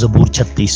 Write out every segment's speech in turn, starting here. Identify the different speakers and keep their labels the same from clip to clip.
Speaker 1: زبور 36۔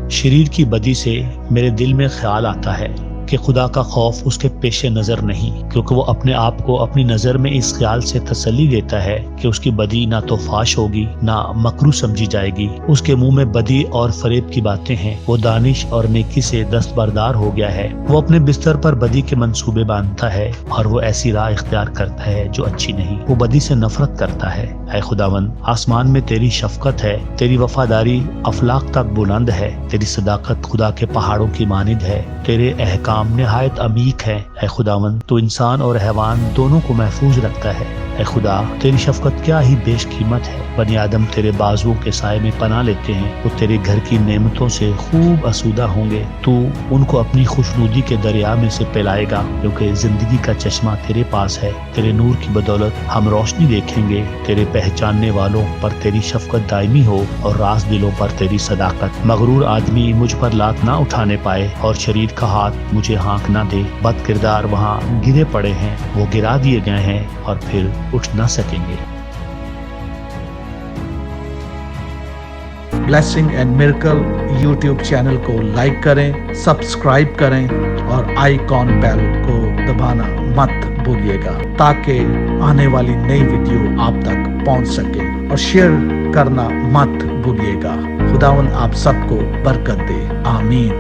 Speaker 1: شریر کی بدی سے میرے دل میں خیال آتا ہے کہ خدا کا خوف اس کے پیش نظر نہیں، کیونکہ وہ اپنے آپ کو اپنی نظر میں اس خیال سے تسلی دیتا ہے کہ اس کی بدی نہ تو فاش ہوگی نہ مکروہ سمجھی جائے گی۔ اس کے منہ میں بدی اور فریب کی باتیں ہیں، وہ دانش اور نیکی سے دستبردار ہو گیا ہے۔ وہ اپنے بستر پر بدی کے منصوبے باندھتا ہے اور وہ ایسی راہ اختیار کرتا ہے جو اچھی نہیں۔ وہ بدی سے نفرت کرتا ہے۔ اے خداوند، آسمان میں تیری شفقت ہے، تیری وفاداری افلاق تک بلند ہے، تیری صداقت خدا کے پہاڑوں کی مانند ہے، تیرے احکام نہایت عمیق ہے۔ اے خداوند، تو انسان اور حیوان دونوں کو محفوظ رکھتا ہے۔ اے خدا، تیری شفقت کیا ہی بیش قیمت ہے۔ بنی آدم تیرے بازوؤں کے سائے میں پناہ لیتے ہیں، وہ تیرے گھر کی نعمتوں سے خوب آسودہ ہوں گے۔ تو ان کو اپنی خوشنودی کے دریا میں سے پلائے گا، کیونکہ زندگی کا چشمہ تیرے پاس ہے۔ تیرے نور کی بدولت ہم روشنی دیکھیں گے۔ تیرے پہچاننے والوں پر تیری شفقت دائمی ہو اور راز دلوں پر تیری صداقت۔ مغرور آدمی مجھ پر لات نہ اٹھانے پائے اور شریر کا ہاتھ مجھے ہانک نہ دے۔ بد کردار وہاں گرے پڑے ہیں، وہ گرا دیے گئے ہیں اور پھر اٹھ نہ سکیں گے۔
Speaker 2: Blessing and miracle YouTube channel کو لائک کریں، سبسکرائب کریں اور آئیکن بیل کو دبانا مت بھولیے گا تاکہ آنے والی نئی ویڈیو آپ تک پہنچ سکے، اور شیئر کرنا مت بھولیے گا۔ خداوند آپ سب کو برکت دے، آمین۔